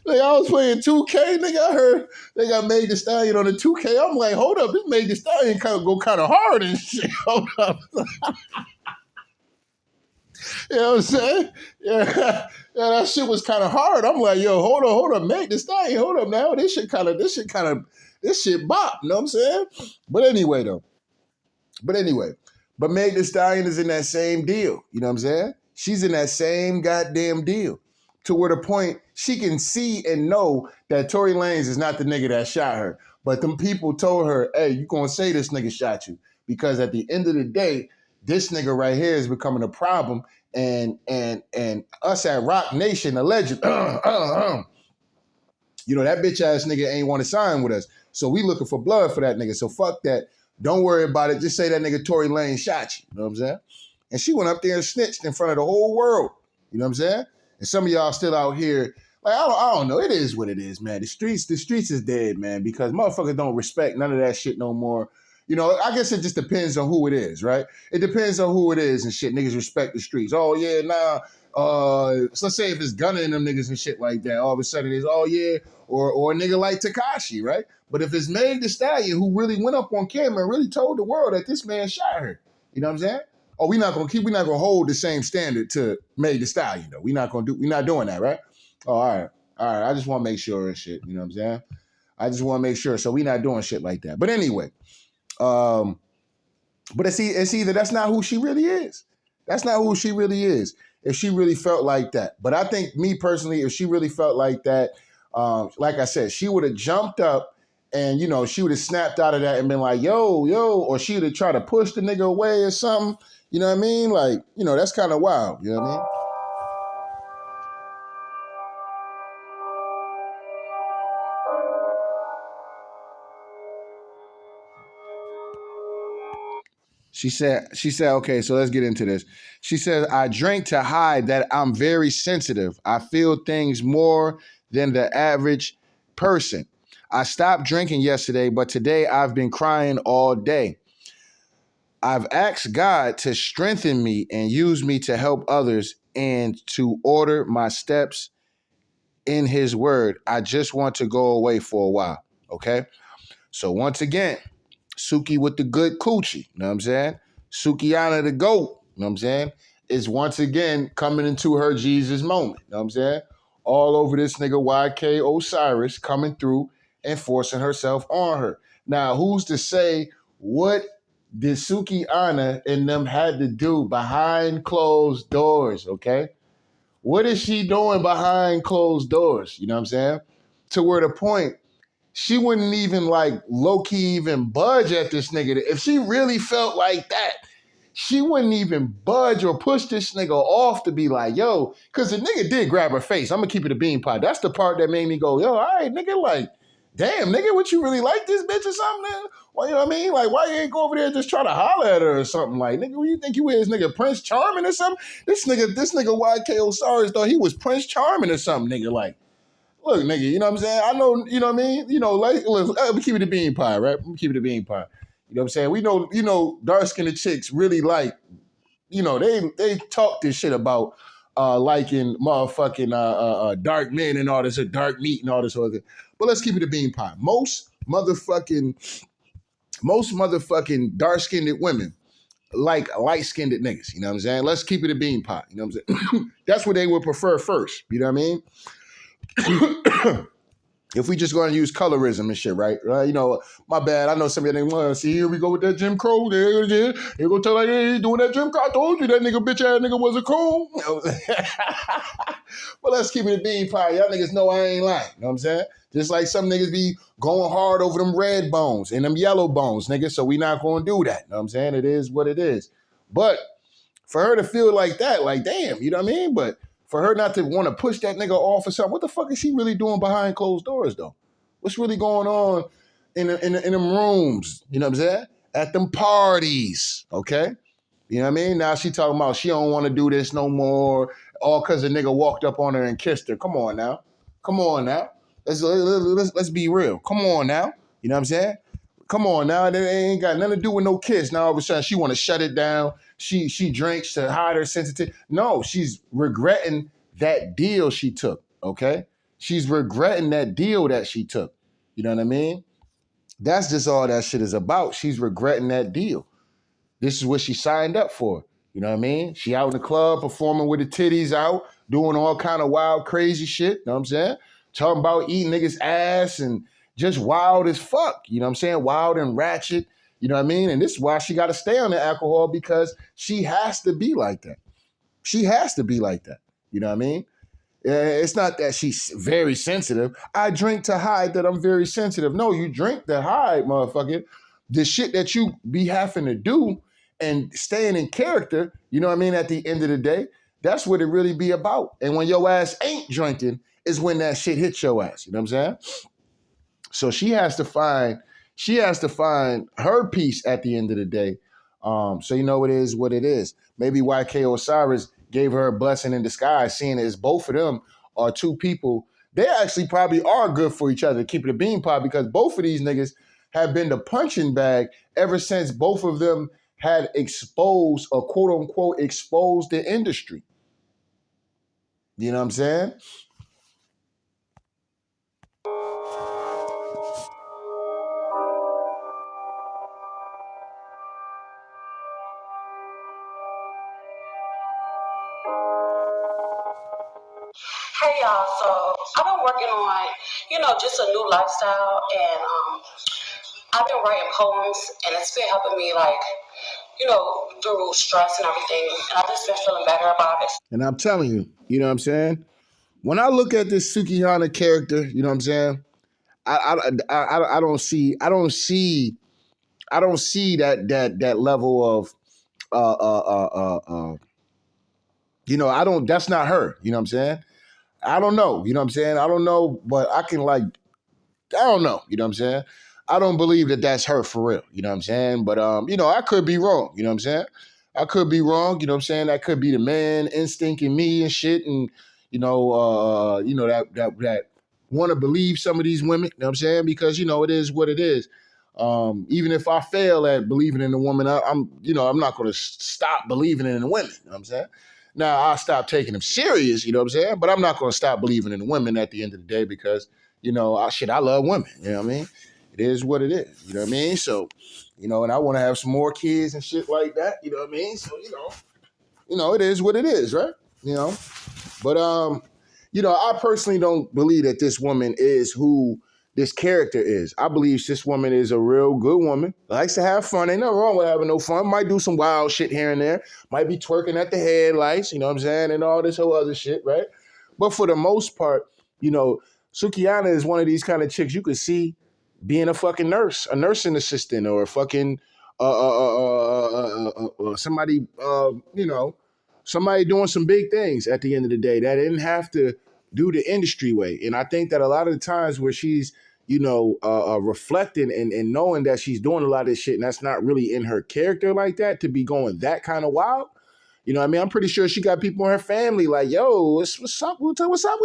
Like, I was playing 2K, nigga. I heard they got Meg Thee Stallion on the 2K. I'm like, hold up, this Meg Thee Stallion go kind of hard and shit. Hold up. You know what I'm saying? Yeah, that shit was kind of hard. I'm like, yo, hold up, Meg Thee Stallion, hold up now. This shit bop. You know what I'm saying? But anyway, but Meg Thee Stallion is in that same deal. You know what I'm saying? She's in that same goddamn deal. To where the point she can see and know that Tory Lanez is not the nigga that shot her. But them people told her, hey, you gonna say this nigga shot you. Because at the end of the day, this nigga right here is becoming a problem. And us at Rock Nation, alleged, you know, that bitch ass nigga ain't want to sign with us. So we looking for blood for that nigga. So fuck that. Don't worry about it. Just say that nigga Tory Lanez shot you. You know what I'm saying? And she went up there and snitched in front of the whole world. You know what I'm saying? And some of y'all still out here, like, I don't know. It is what it is, man. The streets is dead, man, because motherfuckers don't respect none of that shit no more. You know, I guess it just depends on who it is, right? It depends on who it is and shit. Niggas respect the streets. Oh, yeah, nah. So let's say if it's gunning them niggas and shit like that, all of a sudden it's, oh, yeah, or a nigga like Tekashi, right? But if it's Meg Thee Stallion who really went up on camera and really told the world that this man shot her, you know what I'm saying? Oh, we're not gonna hold the same standard to Meg Thee Stallion though. We're not doing that, right? Oh, all right. I just want to make sure and shit. You know what I'm saying? I just want to make sure. So we're not doing shit like that. But anyway, but it's either that's not who she really is. That's not who she really is. If she really felt like that. But I think me personally, if she really felt like that, like I said, she would have jumped up and, you know, she would have snapped out of that and been like, yo, or she would have tried to push the nigga away or something. You know what I mean? Like, you know, that's kind of wild. You know what I mean? She said, okay, so let's get into this. She says, I drink to hide that I'm very sensitive. I feel things more than the average person. I stopped drinking yesterday, but today I've been crying all day. I've asked God to strengthen me and use me to help others and to order my steps in his word. I just want to go away for a while. Okay. So once again, Suki with the good coochie. You know what I'm saying? Sukihana the GOAT. You know what I'm saying? Is once again coming into her Jesus moment. You know what I'm saying? All over this nigga YK Osiris coming through and forcing herself on her. Now, who's to say what did Sukihana and them had to do behind closed doors, okay? What is she doing behind closed doors? You know what I'm saying? To where the point she wouldn't even like low-key even budge at this nigga. If she really felt like that, she wouldn't even budge or push this nigga off to be like, yo, because the nigga did grab her face. I'm gonna keep it a bean pot. That's the part that made me go, yo, all right, nigga, like, damn, nigga, what you really like this bitch or something? Man? Well, you know what I mean? Like, why you ain't go over there and just try to holler at her or something? Like, nigga, what you think you is, nigga, Prince Charming or something? This nigga YK Osiris thought he was Prince Charming or something, nigga, like. Look, nigga, you know what I'm saying? I know, you know what I mean? You know, like, let's keep it a bean pie, right? Keep it a bean pie. You know what I'm saying? We know, dark-skinned chicks really like, they talk this shit about liking motherfucking dark men and all this, or dark meat and all this other. But let's keep it a bean pie. Most motherfucking dark-skinned women like light-skinned niggas. You know what I'm saying? Let's keep it a bean pie. You know what I'm saying? That's what they would prefer first. You know what I mean? If we just going to use colorism and shit, right? My bad. I know some of you want to see, here we go with that Jim Crow. There, here go tell like, hey, doing that Jim Crow. I told you that nigga, bitch ass nigga was a coon. But let's keep it a bean pie. Y'all niggas know I ain't lying. You know what I'm saying? Just like some niggas be going hard over them red bones and them yellow bones, nigga. So we not going to do that. You know what I'm saying? It is what it is. But for her to feel like that, like, damn, you know what I mean? But for her not to want to push that nigga off or something, what the fuck is she really doing behind closed doors, though? What's really going on in them rooms? You know what I'm saying? At them parties, okay? You know what I mean? Now she talking about she don't want to do this no more, all because a nigga walked up on her and kissed her. Come on now. Let's be real. Come on now. You know what I'm saying? Come on now. It ain't got nothing to do with no kiss. Now all of a sudden she want to shut it down. She drinks to hide her sensitivity. No, she's regretting that deal she took, okay? She's regretting that deal that she took. You know what I mean? That's just all that shit is about. She's regretting that deal. This is what she signed up for. You know what I mean? She out in the club performing with the titties out, doing all kind of wild, crazy shit. You know what I'm saying? Talking about eating niggas' ass and just wild as fuck. You know what I'm saying? Wild and ratchet. You know what I mean? And this is why she got to stay on the alcohol, because she has to be like that. She has to be like that. You know what I mean? It's not that she's very sensitive. I drink to hide that I'm very sensitive. No, you drink to hide, motherfucker. The shit that you be having to do and staying in character, you know what I mean, at the end of the day, that's what it really be about. And when your ass ain't drinking is when that shit hits your ass. You know what I'm saying? So she has to find her peace at the end of the day. So you know it is what it is. Maybe YK Osiris gave her a blessing in disguise, seeing as both of them are two people. They actually probably are good for each other, to keep it a bean pie, because both of these niggas have been the punching bag ever since both of them had exposed, or quote unquote exposed, the industry. You know what I'm saying?
Hey y'all, so I've been working on, just a new lifestyle, and I've been writing poems, and it's been helping me, through stress and everything, and I've just been feeling better about it.
And I'm telling you, you know what I'm saying? When I look at this Sukihana character, you know what I'm saying? I don't see that level of I don't, that's not her, you know what I'm saying? I don't know, you know what I'm saying? I don't know, but I don't know, you know what I'm saying? I don't believe that that's her for real, you know what I'm saying? But I could be wrong, you know what I'm saying? I could be wrong, you know what I'm saying? That could be the man instinct in me and shit, and that want to believe some of these women, you know what I'm saying? Because it is what it is. Even if I fail at believing in the woman, I'm not going to stop believing in the women, you know what I'm saying? Now, I'll stop taking them serious, you know what I'm saying? But I'm not going to stop believing in the women at the end of the day, because, I love women, you know what I mean? It is what it is, you know what I mean? So, and I want to have some more kids and shit like that, you know what I mean? So, it is what it is, right? But, I personally don't believe that this woman is who this character is. I believe this woman is a real good woman. Likes to have fun. Ain't nothing wrong with having no fun. Might do some wild shit here and there. Might be twerking at the headlights, you know what I'm saying? And all this whole other shit, right? But for the most part, Sukihana is one of these kind of chicks you could see being a fucking nurse, a nursing assistant, or a fucking somebody, somebody doing some big things at the end of the day that didn't have to do the industry way. And I think that a lot of the times where she's, reflecting and knowing that she's doing a lot of this shit and that's not really in her character like that, to be going that kind of wild. You know what I mean? I'm pretty sure she got people in her family like, yo, what's up with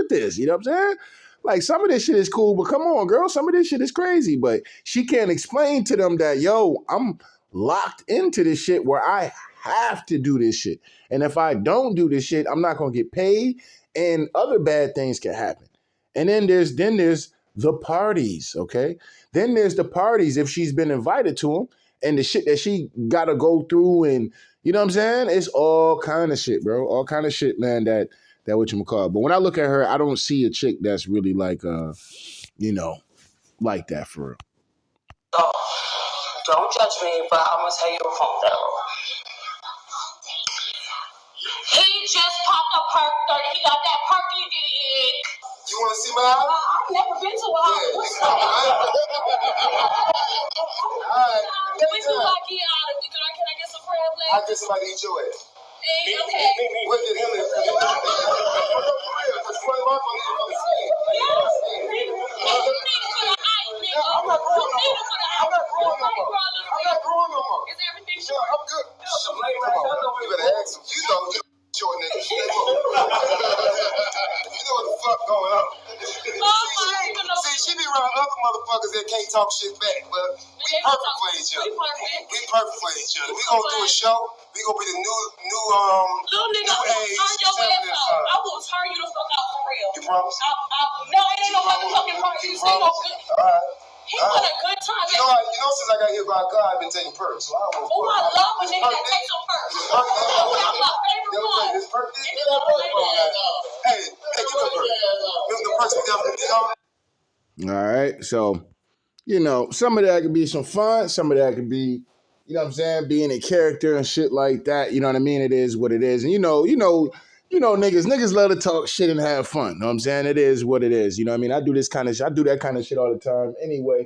this? You know what I'm saying? Like some of this shit is cool, but come on, girl, some of this shit is crazy. But she can't explain to them that, yo, I'm locked into this shit where I have to do this shit. And if I don't do this shit, I'm not gonna get paid, and other bad things can happen. And then there's the parties, okay? Then there's the parties if she's been invited to them, and the shit that she gotta go through, and you know what I'm saying? It's all kind of shit, bro. All kind of shit, man, that whatchamacallit. But when I look at her, I don't see a chick that's really like like that for real.
Oh, don't judge me, but I'm gonna tell you a phone though. He just popped a perk 30. He got that perky dick.
You want to see my house?
I've never been to a house.
Alright.
We do like get out of it. Can I get some crab legs?
I get somebody to eat your ass.
Hey, okay.
We'll get him in. For real. Because you ain't walking on the skin. I'm not growing no more.
Is everything
Sure,
short?
I'm good. Come on. You better ask him. You know short nigga. You know what the fuck going on. See, she be around other motherfuckers that can't talk shit back, but we perfect for each other. We perfect for each other. We gonna do a show. We gonna be the new
little nigga, I will turn your ass out. I will turn you the fuck out for real.
You promise?
No, it ain't no motherfucking promise. You say no good.
Alright.
He had a good time.
You know, since I got hit by God, I've been taking perks. So I don't know.
Oh, I love a nigga that takes some perks. That's my favorite one.
This perk, hey, get the perk. The perks we got from the
All right, so some of that could be some fun, some of that could be, you know what I'm saying, being a character and shit like that. You know what I mean? It is what it is, and niggas love to talk shit and have fun. You know what I'm saying? It is what it is. You know what I mean? I do this kind of shit. I do that kind of shit all the time anyway.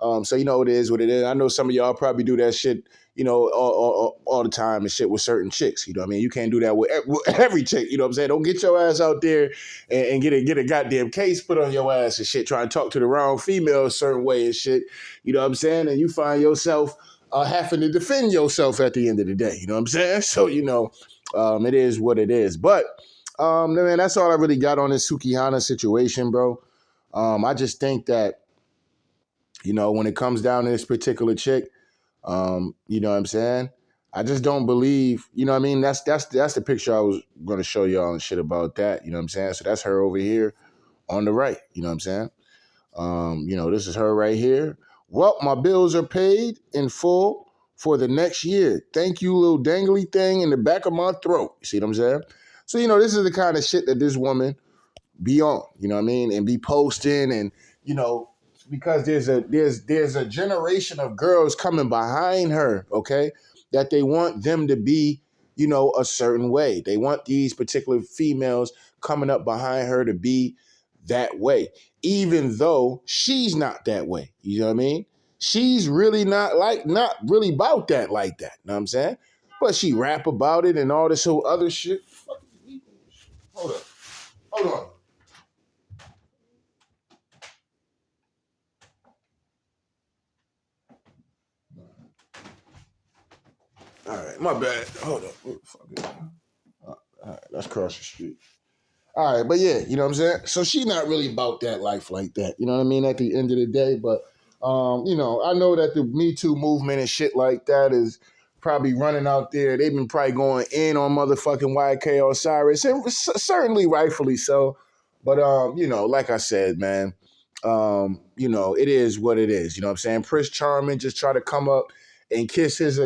So it is what it is. I know some of y'all probably do that shit, all the time and shit with certain chicks. You know what I mean? You can't do that with every chick. You know what I'm saying? Don't get your ass out there and get a goddamn case put on your ass and shit, trying to talk to the wrong female a certain way and shit. You know what I'm saying? And you find yourself having to defend yourself at the end of the day. You know what I'm saying? So, it is what it is. But, man, that's all I really got on this Sukihana situation, bro. I just think that, when it comes down to this particular chick, you know what I'm saying? I just don't believe, you know what I mean? That's the picture I was going to show y'all and shit about that. You know what I'm saying? So that's her over here on the right. You know what I'm saying? This is her right here. Well, my bills are paid in full for the next year. Thank you, little dangly thing in the back of my throat. You see what I'm saying? So, this is the kind of shit that this woman be on, you know what I mean? And be posting and, because there's a generation of girls coming behind her, okay, that they want them to be, a certain way. They want these particular females coming up behind her to be that way, even though she's not that way. You know what I mean? She's really not really about that like that. You know what I'm saying? But she rap about it and all this whole other shit. Hold on. All right, my bad. Hold up. All right, let's cross the street. All right, but yeah, you know what I'm saying? So she not really about that life like that. You know what I mean? At the end of the day, but, I know that the Me Too movement and shit like that is probably running out there. They've been probably going in on motherfucking YK Osiris, and certainly rightfully so. But, like I said, man, it is what it is. You know what I'm saying? Prince Charming just try to come up and kiss his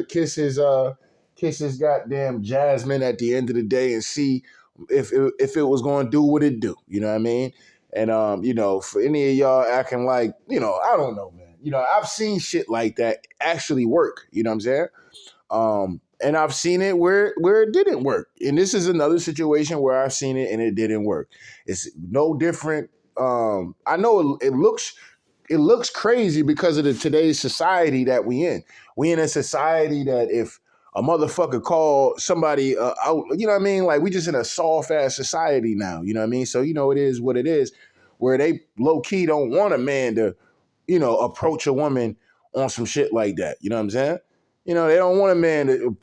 goddamn Jasmine at the end of the day and see if it was going to do what it do. You know what I mean? And for any of y'all acting like, I don't know, man. I've seen shit like that actually work. You know what I'm saying? And I've seen it where it didn't work. And this is another situation where I've seen it and it didn't work. It's no different. I know it looks crazy because of today's society that we in. We in a society that if a motherfucker call somebody out, you know what I mean? Like, we just in a soft-ass society now, you know what I mean? So, it is what it is, where they low-key don't want a man to, approach a woman on some shit like that, you know what I'm saying? They don't want a man to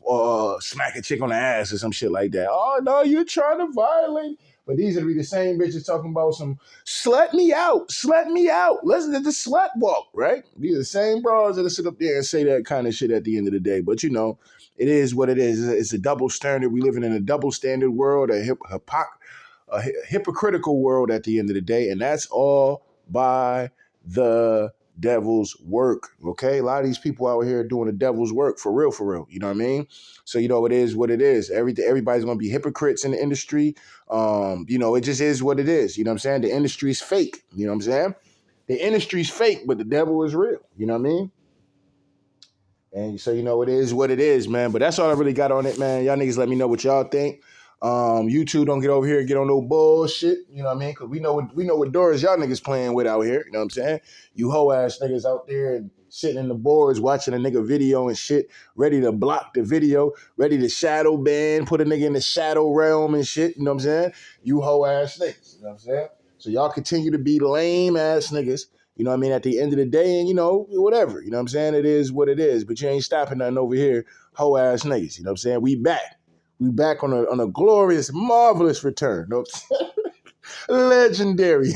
smack a chick on the ass or some shit like that. Oh, no, you're trying to violate But these are the same bitches talking about some slut me out, slut me out. Listen to the slut walk, right? These are the same bras that sit up there and say that kind of shit at the end of the day. But you know, it is what it is. It's a double standard. We living in a double standard world, a hypocritical world at the end of the day, and that's all by the devil's work. Okay, a lot of these people out here doing the devil's work for real, for real. You know what I mean? So you know, it is what it is. Everybody's gonna be hypocrites in the industry. You know, it just is what it is. You know what I'm saying? The industry's fake. You know what I'm saying? The industry's fake, but the devil is real. You know what I mean? And so, you know, it is what it is, man. But that's all I really got on it, man. Y'all niggas let me know what y'all think. You two don't get over here and get on no bullshit. You know what I mean? Because we know what doors y'all niggas playing with out here. You know what I'm saying? You hoe ass niggas out there and sitting in the boards watching a nigga video and shit, ready to block the video, ready to shadow ban, put a nigga in the shadow realm and shit. You know what I'm saying? You hoe ass niggas. You know what I'm saying? So y'all continue to be lame ass niggas. You know what I mean? At the end of the day, and you know, whatever. You know what I'm saying? It is what it is. But you ain't stopping nothing over here, hoe ass niggas. You know what I'm saying? We back. We back on a glorious, marvelous return. Nope. Legendary.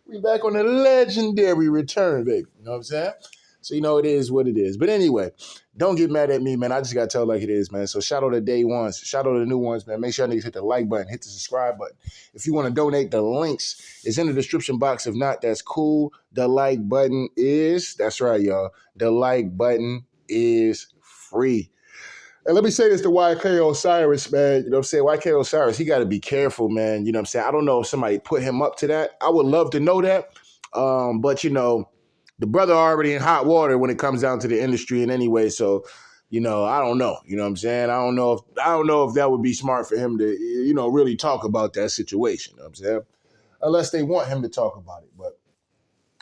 We back on a legendary return, baby. You know what I'm saying? So, you know, it is what it is. But anyway, don't get mad at me, man. I just got to tell like it is, man. So shout out to day ones. Shout out to the new ones, man. Make sure niggas hit the like button, hit the subscribe button. If you want to donate, the links is in the description box. If not, that's cool. The like button is, that's right, y'all. The like button is free. And let me say this to YK Osiris, man. You know what I'm saying? YK Osiris, he got to be careful, man. You know what I'm saying? I don't know if somebody put him up to that. I would love to know that. But, you know, the brother already in hot water when it comes down to the industry in any way. So, you know, I don't know. You know what I'm saying? I don't know if that would be smart for him to, you know, really talk about that situation. You know what I'm saying? Unless they want him to talk about it. But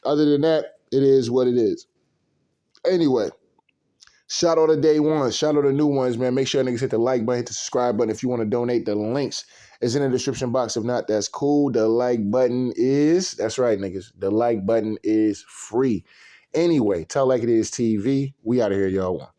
other than that, it is what it is. Anyway. Shout out to day one. Shout out to new ones, man. Make sure niggas hit the like button, hit the subscribe button. If you want to donate, the links is in the description box. If not, that's cool. The like button is, that's right, niggas. The like button is free. Anyway, Tell Like It Is TV. We out of here, y'all.